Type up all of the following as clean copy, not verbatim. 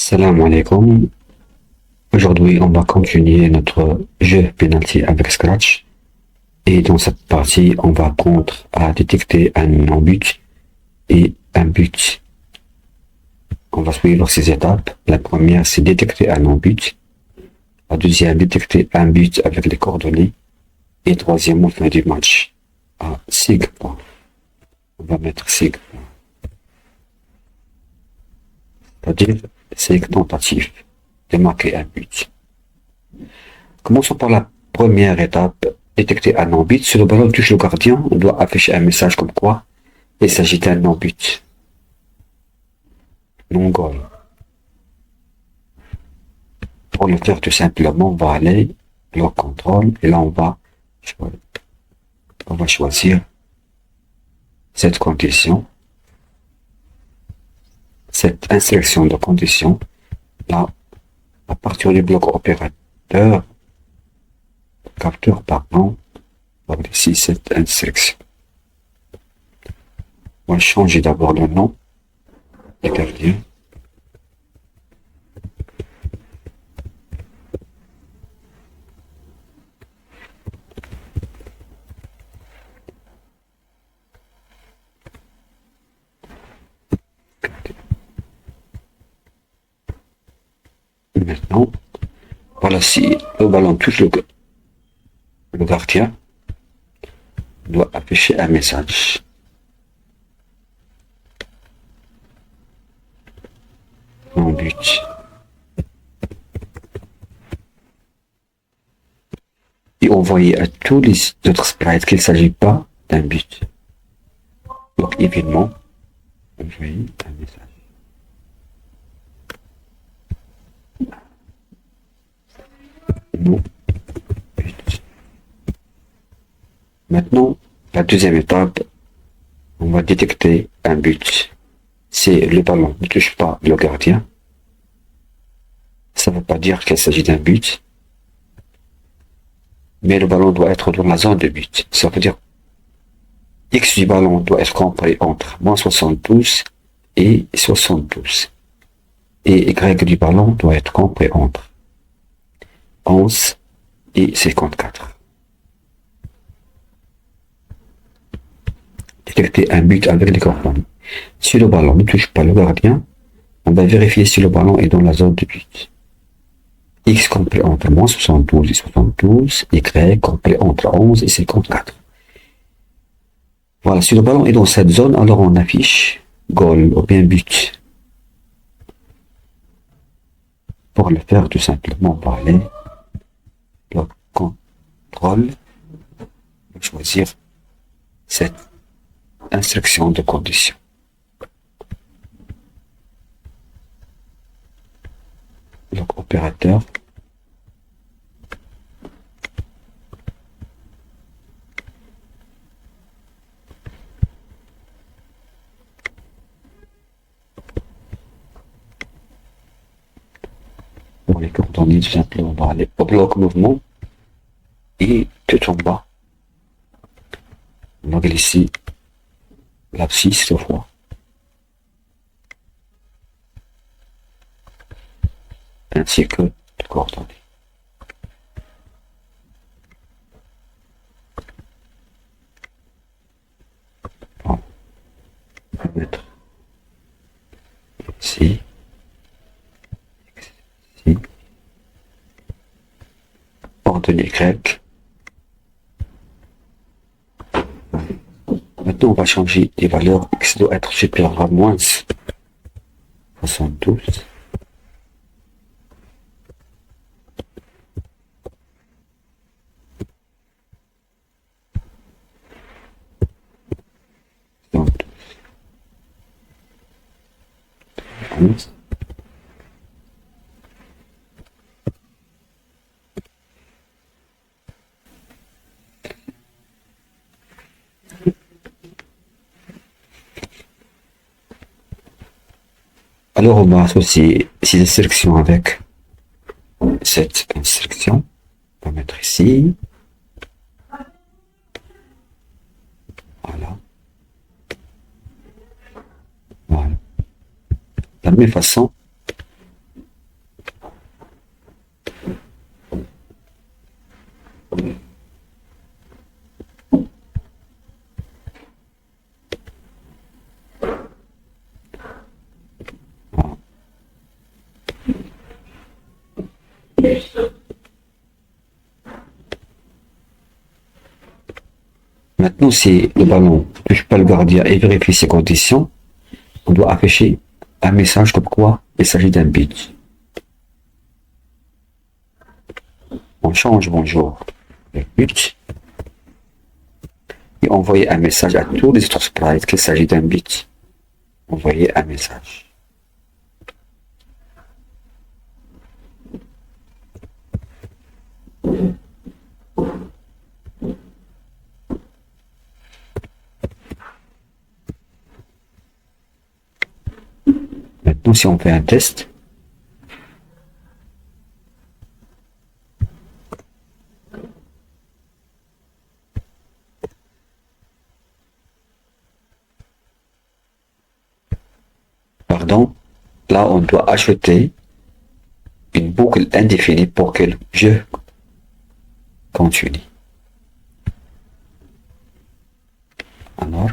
Salam alaikum. Aujourd'hui, on va continuer notre jeu penalty avec Scratch. Et dans cette partie, on va apprendre à détecter un non-but et un but. On va suivre ces étapes. La première, c'est détecter un non-but. La deuxième, détecter un but avec les coordonnées. Et troisièmement, fin du match. Sig. On va mettre Sig. C'est-à-dire, Sig tentative de marquer un but. Commençons par la première étape, détecter un non-but. Si le ballon touche le gardien, on doit afficher un message comme quoi il s'agit d'un non-but. Non-goal. Pour le faire tout simplement, on va aller le contrôle et là on va choisir cette condition, cette instruction de condition. Là, à partir du bloc opérateur, capteur, pardon, on va ici cette instruction. On va changer d'abord le nom du gardien. Maintenant, voilà, si le ballon touche le gardien, on doit afficher un message. Non but. Et envoyer à tous les autres sprites qu'il ne s'agit pas d'un but. Donc, évidemment, envoyer un message. Non but. Maintenant, la deuxième étape, on va détecter un but. Si le ballon ne touche pas le gardien, ça ne veut pas dire qu'il s'agit d'un but, mais le ballon doit être dans la zone de but. Ça veut dire X du ballon doit être compris entre moins 72 et 72. Et Y du ballon doit être compris entre 11 et 54. Détecter un but avec les coordonnées. Si le ballon ne touche pas le gardien, on va vérifier si le ballon est dans la zone de but. X compris entre moins 72 et 72, Y compris entre 11 et 54. Voilà, si le ballon est dans cette zone, alors on affiche goal ou bien but. Pour le faire, tout simplement, on va aller le contrôle, choisir cette instruction de condition. Donc, opérateur. Pour les coordonnées, tout simplement, on va aller au bloc mouvement et tout en bas, on va glisser l'abscisse deux fois. Ainsi que les coordonnées. Voilà. On va mettre ici, ici, coordonnées Y. Maintenant, on va changer les valeurs. X doit être supérieur à moins 72. Donc, 11. Alors, on va associer ces instructions avec cette instruction. On va mettre ici. Voilà. Voilà. De la même façon, Maintenant, si le ballon ne touche pas le gardien et vérifie ses conditions, on doit afficher un message comme quoi il s'agit d'un but. On change bonjour le but et envoyer un message à tous les autres sprites qu'il s'agit d'un but. Envoyer un message. Maintenant, si on fait un test, pardon, là on doit ajouter une boucle indéfinie pour que le jeu continue. Alors,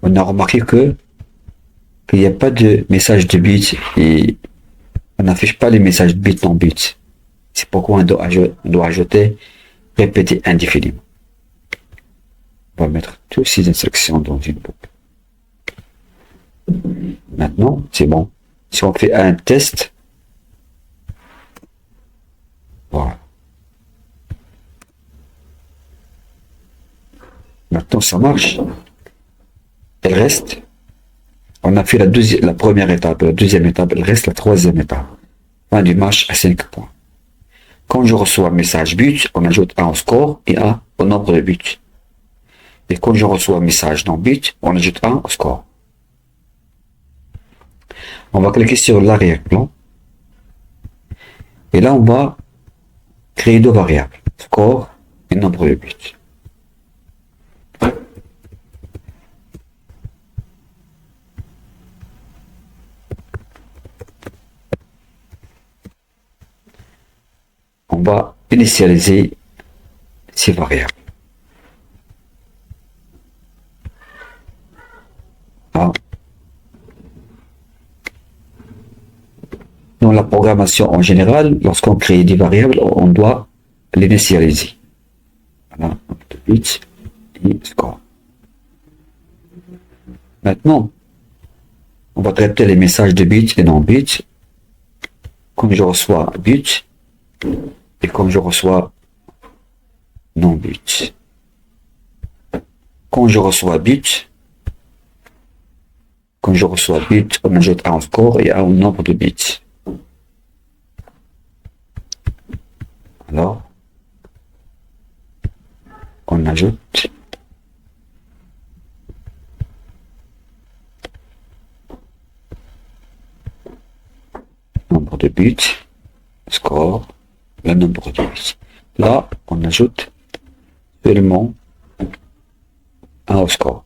on a remarqué qu'il n'y a pas de message de bit et on n'affiche pas les messages de bit non bit. C'est pourquoi on doit ajouter répéter indéfiniment. On va mettre toutes ces instructions dans une boucle. Maintenant, c'est bon. Si on fait un test, voilà. Maintenant, ça marche. Elle reste. On a fait la première étape, la deuxième étape, il reste la troisième étape. Fin du match à 5 points. Quand je reçois un message but, on ajoute 1 au score et 1 au nombre de buts. Et quand je reçois un message non but, on ajoute 1 au score. On va cliquer sur l'arrière-plan. Et là, on va créer deux variables. Score et nombre de buts. On va initialiser ces variables. Ah. Dans la programmation en général, lorsqu'on crée des variables, on doit l'initialiser. Voilà, but et score. Maintenant, on va traiter les messages de but et non but. Quand je reçois but et quand je reçois non but. Quand je reçois but, on ajoute un score et un nombre de bits. Alors, on ajoute nombre de buts, score, le nombre de buts. Là, on ajoute seulement un au score.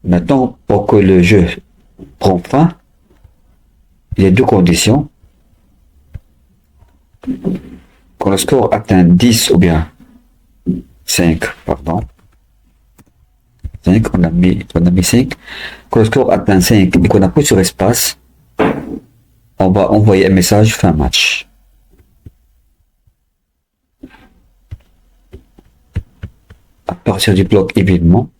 Maintenant, pour que le jeu prenne fin, il y a deux conditions. Quand le score atteint 10 ou bien 5, pardon. 5, on a mis 5. Quand le score atteint 5 et qu'on appuie sur espace, on va envoyer un message fin match. À partir du bloc évidemment,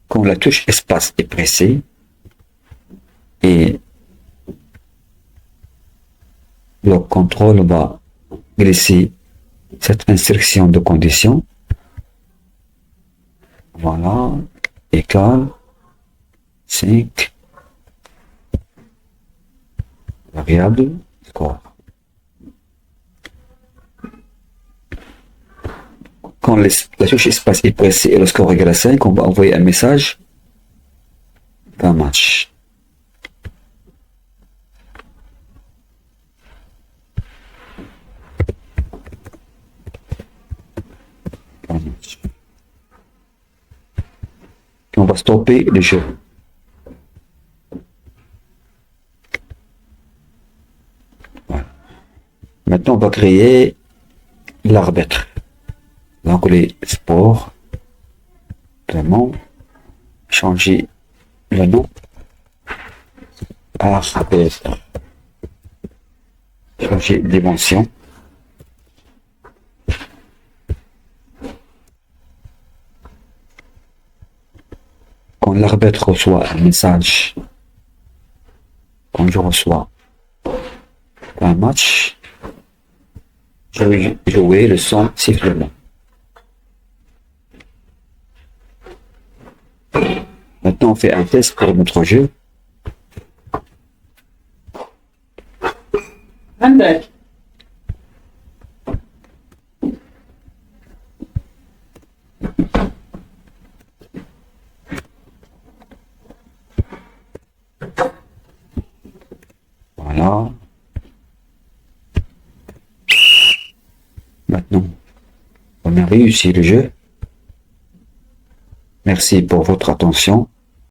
quand la touche espace est pressée et bloc contrôle, on va glisser cette instruction de condition. Voilà, égale 5 variable score. Quand la touche espace est pressée et le score égale à 5, on va envoyer un message fin match. On va stopper le jeu. Voilà. Maintenant, on va créer l'arbitre. Donc, les sports, vraiment, changer le nom. Arbitre. changer de dimension. Quand l'arbitre reçoit un message, quand je reçois un match, je vais jouer le son sifflement. Maintenant, on fait un test pour notre jeu. عندك Voilà. Maintenant, on a réussi le jeu. Merci pour votre attention.